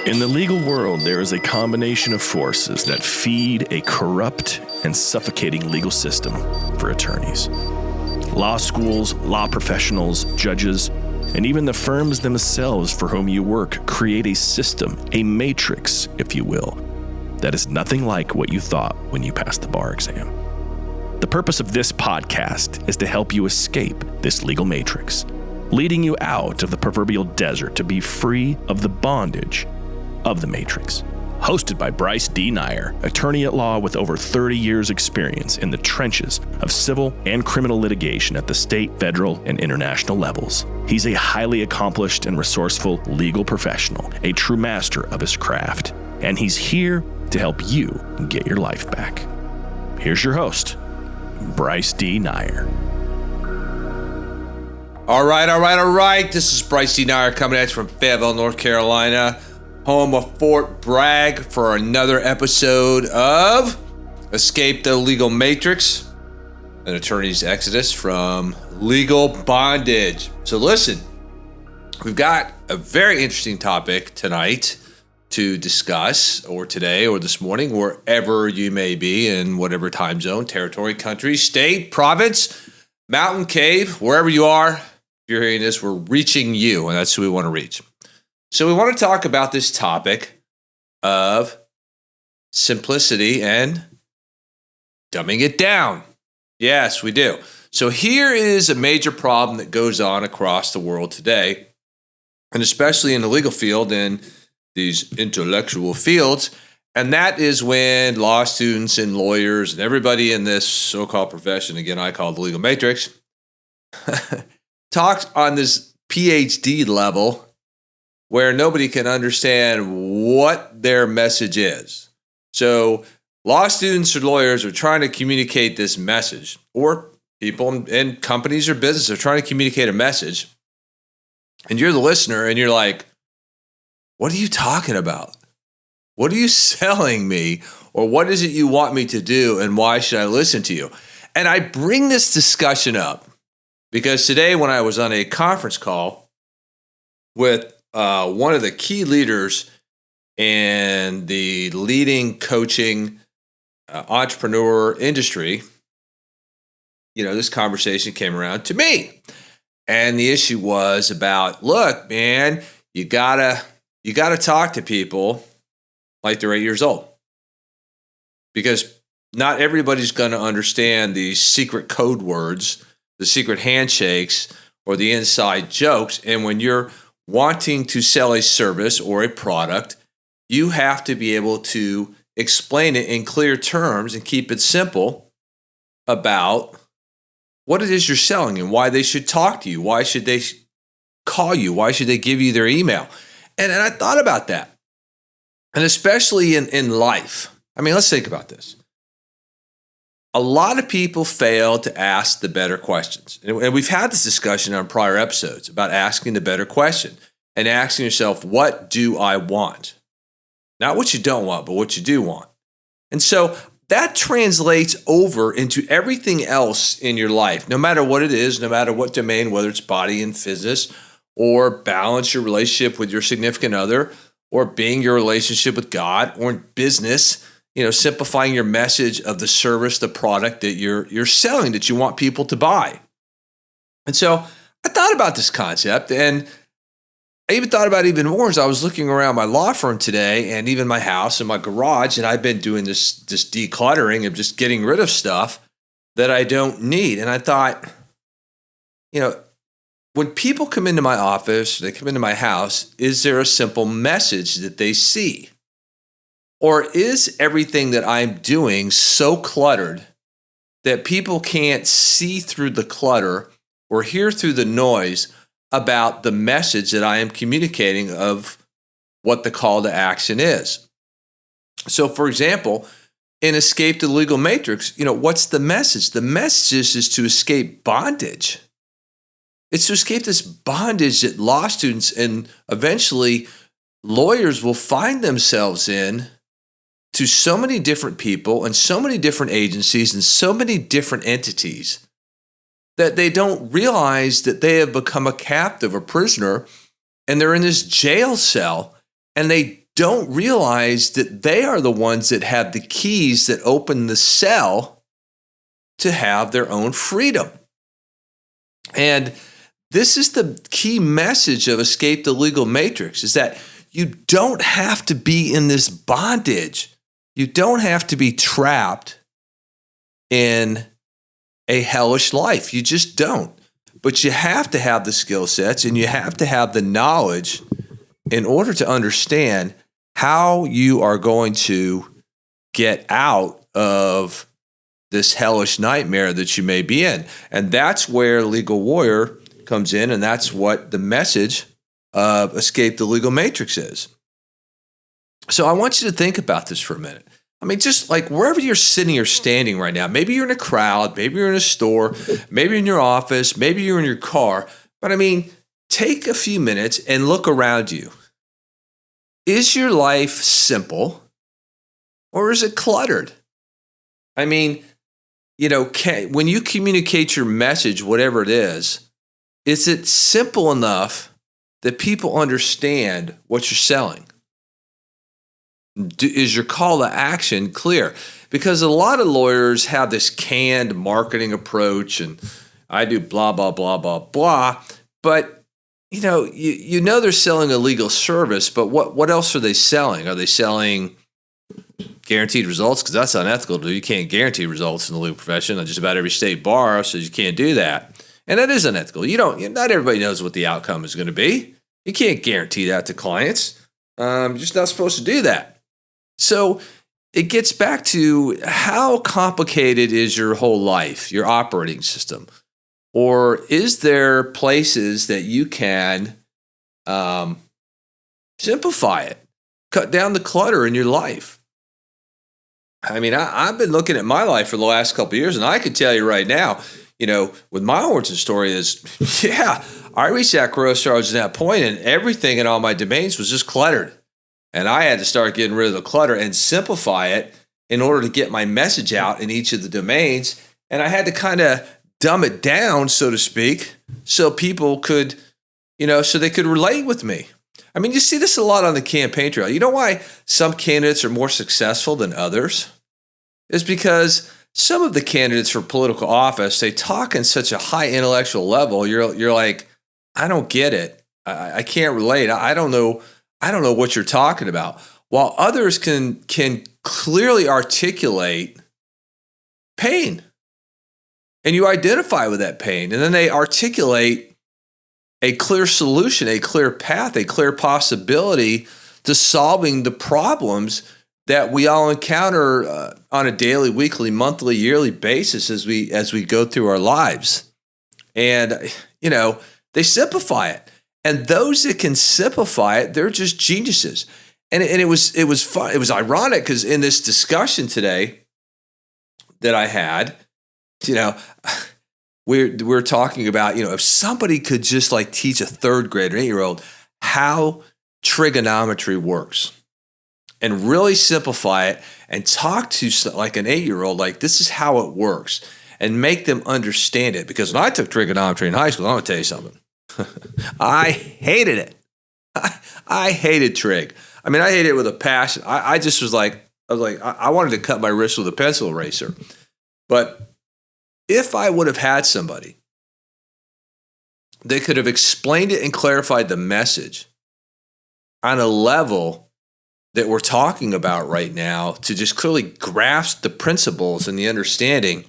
In the legal world, there is a combination of forces that feed a corrupt and suffocating legal system for attorneys. Law schools, law professionals, judges, and even the firms themselves for whom you work create a system, a matrix, if you will, that is nothing like what you thought when you passed the bar exam. The purpose of this podcast is to help you escape this legal matrix, leading you out of the proverbial desert to be free of the bondage of the matrix. Hosted by Bryce D. Nyer, attorney at law with over 30 years experience in the trenches of civil and criminal litigation at the state, federal, and international levels. He's a highly accomplished and resourceful legal professional, a true master of his craft, and he's here to help you get your life back. Here's your host, Bryce D. Nyer. All right. This is Bryce D. Nyer coming at you from Fayetteville, North Carolina, home of Fort Bragg, for another episode of Escape the Legal Matrix, an attorney's exodus from legal bondage. So listen, we've got a very interesting topic tonight to discuss, or today, or this morning, wherever you may be in whatever time zone, territory, country, state, province, mountain, cave, wherever you are. If you're hearing this, we're reaching you, and that's who we want to reach. So we want to talk about this topic of simplicity and dumbing it down. Yes, we do. So here is a major problem that goes on across the world today, and especially in the legal field and these intellectual fields, and that is when law students and lawyers and everybody in this so-called profession, again, I call it the legal matrix, talks on this PhD level where nobody can understand what their message is. So law students or lawyers are trying to communicate this message, or people in companies or businesses are trying to communicate a message, and you're the listener and you're like, what are you talking about? What are you selling me? Or what is it you want me to do, and why should I listen to you? And I bring this discussion up because today when I was on a conference call with one of the key leaders in the leading coaching entrepreneur industry, this conversation came around to me. And the issue was about, look, man, you gotta talk to people like they're 8 years old, because not everybody's going to understand these secret code words, the secret handshakes, or the inside jokes. And when you're wanting to sell a service or a product, you have to be able to explain it in clear terms and keep it simple about what it is you're selling and why they should talk to you. Why should they call you? Why should they give you their email? And I thought about that. And especially in life. I mean, let's think about this. A lot of people fail to ask the better questions. And we've had this discussion on prior episodes about asking the better question and asking yourself, what do I want? Not what you don't want, but what you do want. And so that translates over into everything else in your life, no matter what it is, no matter what domain, whether it's body and business, or balance your relationship with your significant other, or being your relationship with God, or in business, simplifying your message of the service, the product that you're selling, that you want people to buy. And so I thought about this concept, and I even thought about it even more as I was looking around my law firm today, and even my house and my garage, and I've been doing this decluttering of just getting rid of stuff that I don't need. And I thought, when people come into my office, they come into my house, is there a simple message that they see? Or is everything that I'm doing so cluttered that people can't see through the clutter or hear through the noise about the message that I am communicating of what the call to action is? So, for example, in Escape the Legal Matrix, what's the message? The message is to escape bondage. It's to escape this bondage that law students and eventually lawyers will find themselves in, to so many different people and so many different agencies and so many different entities, that they don't realize that they have become a captive, a prisoner, and they're in this jail cell, and they don't realize that they are the ones that have the keys that open the cell to have their own freedom. And this is the key message of Escape the Legal Matrix, is that you don't have to be in this bondage. You don't have to be trapped in a hellish life. You just don't. But you have to have the skill sets and you have to have the knowledge in order to understand how you are going to get out of this hellish nightmare that you may be in. And that's where Legal Warrior comes in, and that's what the message of Escape the Legal Matrix is. So I want you to think about this for a minute. I mean, just like wherever you're sitting or standing right now, maybe you're in a crowd, maybe you're in a store, maybe in your office, maybe you're in your car. But I mean, take a few minutes and look around you. Is your life simple or is it cluttered? I mean, when you communicate your message, whatever it is it simple enough that people understand what you're selling? Is your call to action clear? Because a lot of lawyers have this canned marketing approach, and I do blah, blah, blah, blah, blah. But, you know they're selling a legal service, but what else are they selling? Are they selling guaranteed results? Because that's unethical to do. You can't guarantee results in the legal profession. Just about every state bar says you can't do that. And that is unethical. Not everybody knows what the outcome is going to be. You can't guarantee that to clients. You're just not supposed to do that. So it gets back to how complicated is your whole life, your operating system? Or is there places that you can simplify it, cut down the clutter in your life? I mean, I've been looking at my life for the last couple of years, and I can tell you right now, with my origin story is, I reached that crossroads at that point, and everything in all my domains was just cluttered. And I had to start getting rid of the clutter and simplify it in order to get my message out in each of the domains. And I had to kind of dumb it down, so to speak, so people could, so they could relate with me. I mean, you see this a lot on the campaign trail. You know why some candidates are more successful than others? It's because some of the candidates for political office, they talk in such a high intellectual level. You're like, I don't get it. I can't relate. I don't know what you're talking about. While others can clearly articulate pain. And you identify with that pain. And then they articulate a clear solution, a clear path, a clear possibility to solving the problems that we all encounter on a daily, weekly, monthly, yearly basis as we go through our lives. And, they simplify it. And those that can simplify it, they're just geniuses. And it was fun. It was ironic because in this discussion today that I had, we're talking about, if somebody could just like teach a third grader, 8-year-old, how trigonometry works and really simplify it and talk to like an 8-year-old, like this is how it works and make them understand it. Because when I took trigonometry in high school, I'm going to tell you something. I hated it. I hated trig. I mean, I hated it with a passion. I just was like, I wanted to cut my wrist with a pencil eraser. But if I would have had somebody that could have explained it and clarified the message on a level that we're talking about right now to just clearly grasp the principles and the understanding,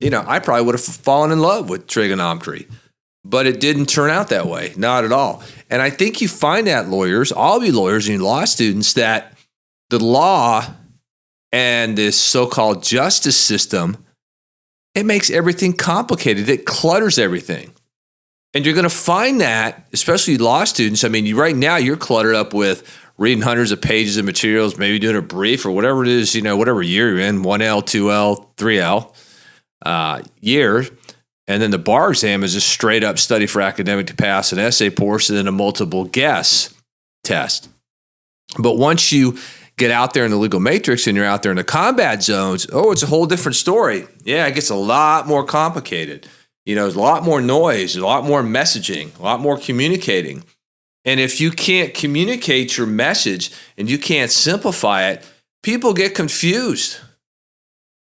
I probably would have fallen in love with trigonometry. But it didn't turn out that way, not at all. And I think you find that lawyers, all of you lawyers and law students, that the law and this so-called justice system, it makes everything complicated. It clutters everything. And you're going to find that, especially law students. I mean, right now you're cluttered up with reading hundreds of pages of materials, maybe doing a brief or whatever it is, whatever year you're in, 1L, 2L, 3L year. And then the bar exam is just straight up study for academic to pass an essay portion and a multiple guess test. But once you get out there in the legal matrix and you're out there in the combat zones, it's a whole different story. Yeah, it gets a lot more complicated. There's a lot more noise, a lot more messaging, a lot more communicating. And if you can't communicate your message and you can't simplify it, people get confused.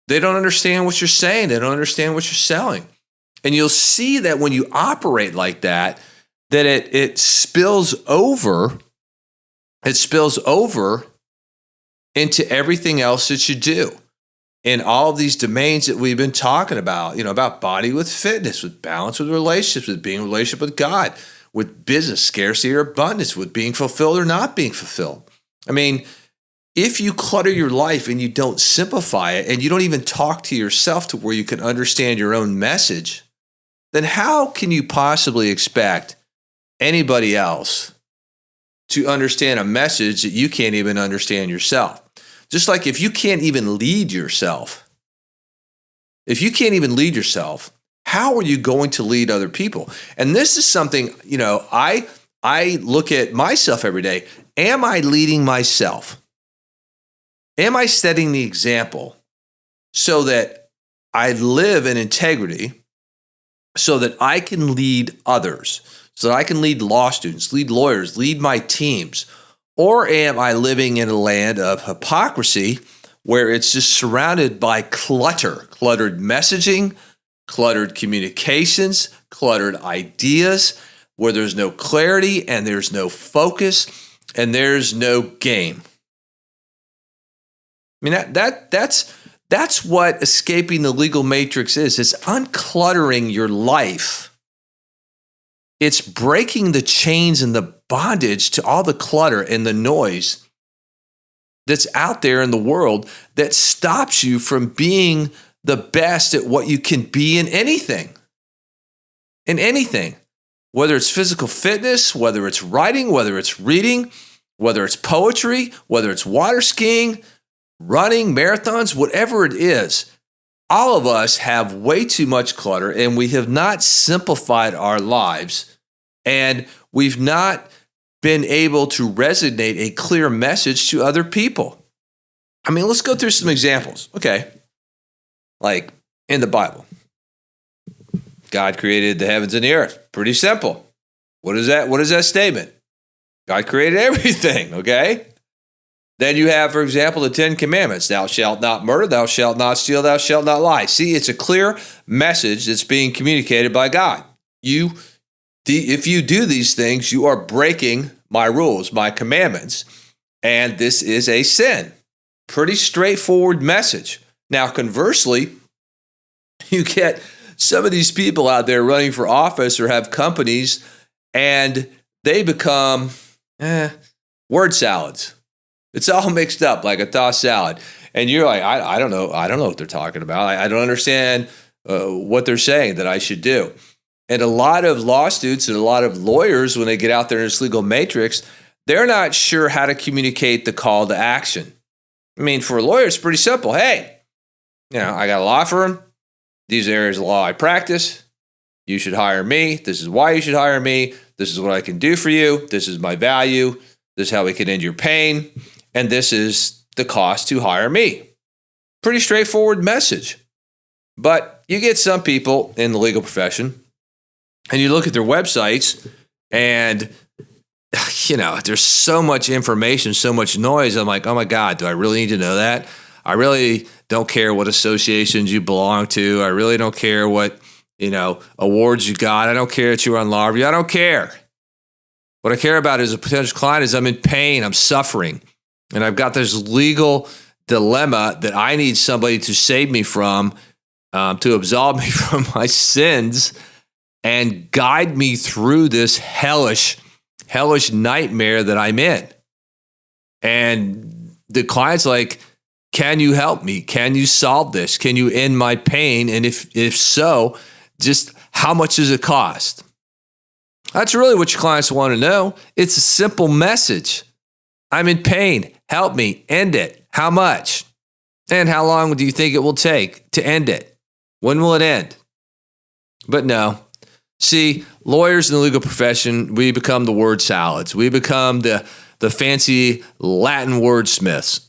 They don't understand what you're saying. They don't understand what you're selling. And you'll see that when you operate like that, that it spills over. It spills over into everything else that you do. In all of these domains that we've been talking about, about body with fitness, with balance with relationships, with being in a relationship with God, with business, scarcity or abundance, with being fulfilled or not being fulfilled. I mean, if you clutter your life and you don't simplify it and you don't even talk to yourself to where you can understand your own message, then how can you possibly expect anybody else to understand a message that you can't even understand yourself? Just like if you can't even lead yourself, how are you going to lead other people? And this is something, I look at myself every day. Am I leading myself? Am I setting the example so that I live in integrity, so that I can lead others, so that I can lead law students, lead lawyers, lead my teams? Or am I living in a land of hypocrisy where it's just surrounded by cluttered messaging, cluttered communications, cluttered ideas, where there's no clarity and there's no focus and there's no game? I mean, that's what escaping the legal matrix is. It's uncluttering your life. It's breaking the chains and the bondage to all the clutter and the noise that's out there in the world that stops you from being the best at what you can be in anything. In anything. Whether it's physical fitness, whether it's writing, whether it's reading, whether it's poetry, whether it's water skiing, running, marathons, whatever it is. All of us have way too much clutter and we have not simplified our lives, and we've not been able to resonate a clear message to other people. I mean, let's go through some examples. Okay. Like in the Bible, God created the heavens and the earth. Pretty simple. What is that? What is that statement? God created everything, okay? Then you have, for example, the 10 Commandments. Thou shalt not murder, thou shalt not steal, thou shalt not lie. See, it's a clear message that's being communicated by God. If you do these things, you are breaking my rules, my commandments, and this is a sin. Pretty straightforward message. Now, conversely, you get some of these people out there running for office or have companies, and they become word salads. It's all mixed up like a tossed salad. And you're like, I don't know what they're talking about. I don't understand what they're saying that I should do. And a lot of law students and a lot of lawyers, when they get out there in this legal matrix, they're not sure how to communicate the call to action. I mean, for a lawyer, it's pretty simple. Hey, I got a law firm. These areas of law I practice. You should hire me. This is why you should hire me. This is what I can do for you. This is my value. This is how we can end your pain. And this is the cost to hire me. Pretty straightforward message. But you get some people in the legal profession, and you look at their websites, and there's so much information, so much noise. I'm like, oh my God, do I really need to know that? I really don't care what associations you belong to. I really don't care what, awards you got. I don't care that you were on law review. I don't care. What I care about as a potential client is I'm in pain. I'm suffering. And I've got this legal dilemma that I need somebody to save me from, to absolve me from my sins and guide me through this hellish nightmare that I'm in. And the client's like, can you help me? Can you solve this? Can you end my pain? And if so, just how much does it cost? That's really what your clients want to know. It's a simple message. I'm in pain. Help me. End it. How much? And how long do you think it will take to end it? When will it end? But no. See, lawyers in the legal profession, we become the word salads. We become the fancy Latin wordsmiths.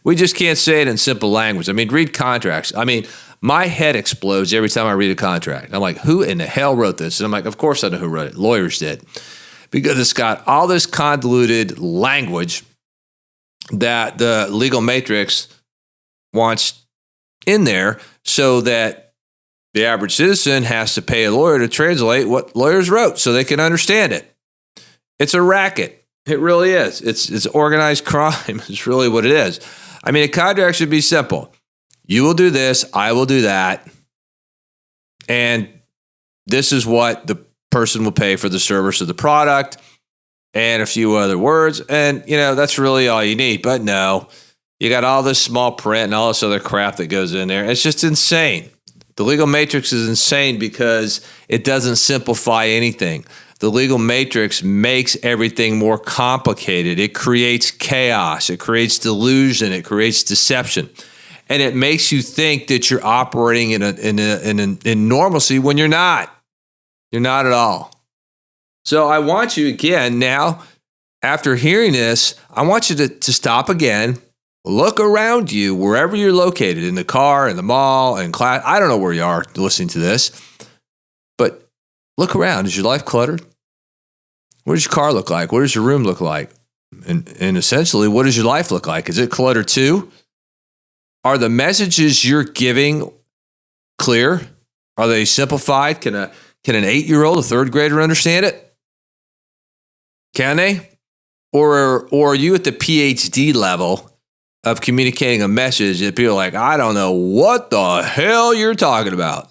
We just can't say it in simple language. I mean, read contracts. I mean, my head explodes every time I read a contract. I'm like, who in the hell wrote this? And I'm like, of course I know who wrote it. Lawyers did. because it's got all this convoluted language that the legal matrix wants in there so that the average citizen has to pay a lawyer to translate what lawyers wrote so they can understand it. It's a racket. It really is. It's organized crime. It's really what it is. I mean, a contract should be simple. You will do this. I will do that. And this is what the person will pay for the service of the product and a few other words. And, that's really all you need. But no, you got all this small print and all this other crap that goes in there. It's just insane. The legal matrix is insane because it doesn't simplify anything. The legal matrix makes everything more complicated. It creates chaos. It creates delusion. It creates deception. And it makes you think that you're operating in normalcy when you're not. You're not at all. So I want you again now, after hearing this, I want you to stop again, look around you, wherever you're located, in the car, in the mall, in class. I don't know where you are listening to this, but look around. Is your life cluttered? What does your car look like? What does your room look like? And essentially, what does your life look like? Is it cluttered too? Are the messages you're giving clear? Are they simplified? Can an 8-year-old, a third grader understand it? Can they? Or are you at the PhD level of communicating a message that people are like, I don't know what the hell you're talking about?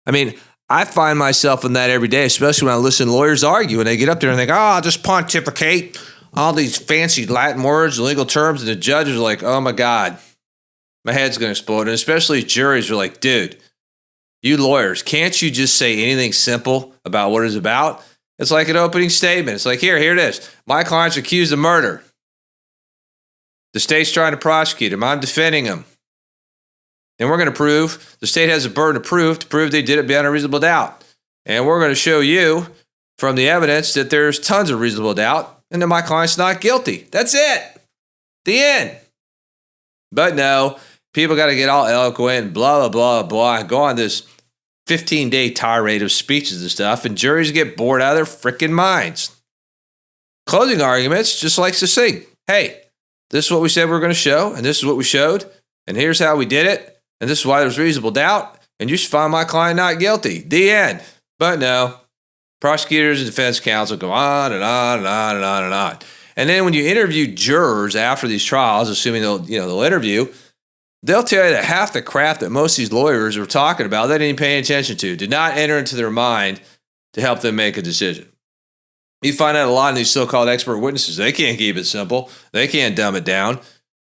I mean, I find myself in that every day, especially when I listen to lawyers argue and they get up there and they go, I'll just pontificate all these fancy Latin words and legal terms. And the judges are like, oh my God, my head's going to explode. And especially juries are like, dude, you lawyers, can't you just say anything simple about what it's about? It's like an opening statement. It's like, here it is. My client's accused of murder. The state's trying to prosecute him. I'm defending him. And we're going to prove, the state has a burden of proof to prove they did it beyond a reasonable doubt. And we're going to show you from the evidence that there's tons of reasonable doubt and that my client's not guilty. That's it. The end. But no, people got to get all eloquent and blah, blah, blah, blah, and go on this 15-day tirade of speeches and stuff, and juries get bored out of their freaking minds. Closing arguments just likes to sing, hey, this is what we said we were going to show, and this is what we showed, and here's how we did it, and this is why there's reasonable doubt, and you should find my client not guilty. The end. But no, prosecutors and defense counsel go on and on and on and on and on. And then when you interview jurors after these trials, assuming they'll interview, they'll tell you that half the crap that most of these lawyers are talking about, they didn't pay attention to, did not enter into their mind to help them make a decision. You find out a lot of these so-called expert witnesses, they can't keep it simple. They can't dumb it down.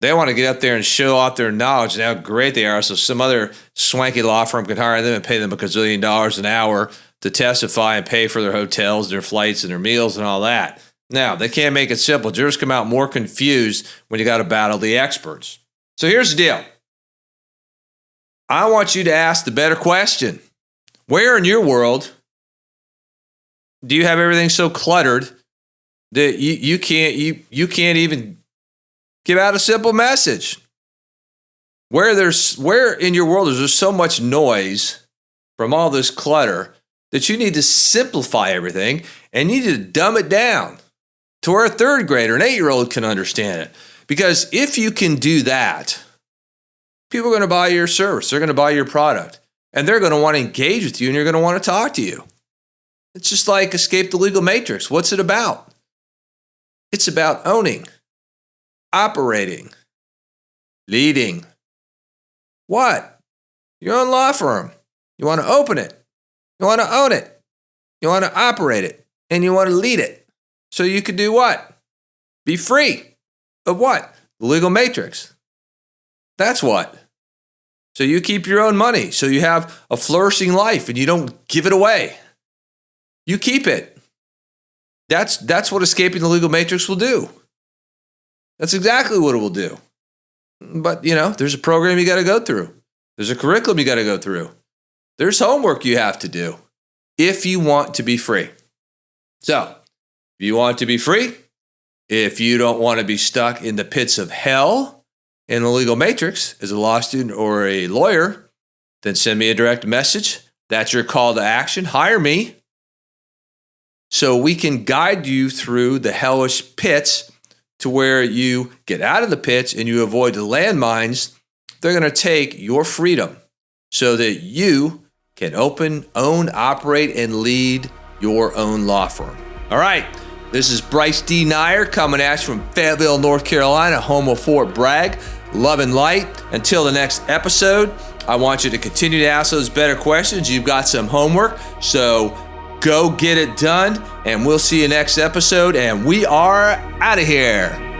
They want to get up there and show off their knowledge and how great they are so some other swanky law firm can hire them and pay them a gazillion dollars an hour to testify and pay for their hotels, their flights, and their meals and all that. Now, they can't make it simple. Jurors come out more confused when you got to battle the experts. So here's the deal. I want you to ask the better question. Where in your world do you have everything so cluttered that you can't even give out a simple message? Where in your world is there so much noise from all this clutter that you need to simplify everything and you need to dumb it down to where a third grader, an 8-year-old can understand it? Because if you can do that, people are going to buy your service. They're going to buy your product. And they're going to want to engage with you and you're going to want to talk to you. It's just like escape the legal matrix. What's it about? It's about owning, operating, leading. What? Your own law firm. You want to open it. You want to own it. You want to operate it. And you want to lead it. So you could do what? Be free of what? The legal matrix. That's what. So you keep your own money. So you have a flourishing life and you don't give it away. You keep it. That's what escaping the legal matrix will do. That's exactly what it will do. But, there's a program you got to go through. There's a curriculum you got to go through. There's homework you have to do if you want to be free. So, if you want to be free, if you don't want to be stuck in the pits of hell in the legal matrix as a law student or a lawyer, then send me a direct message. That's your call to action. Hire me. so we can guide you through the hellish pits to where you get out of the pits and you avoid the landmines. They're going to take your freedom so that you can open, own, operate, and lead your own law firm. All right, this is Bryce D. Nyer coming at you from Fayetteville, North Carolina, home of Fort Bragg. Love and light. Until the next episode, I want you to continue to ask those better questions. You've got some homework, so go get it done, and we'll see you next episode, and we are out of here.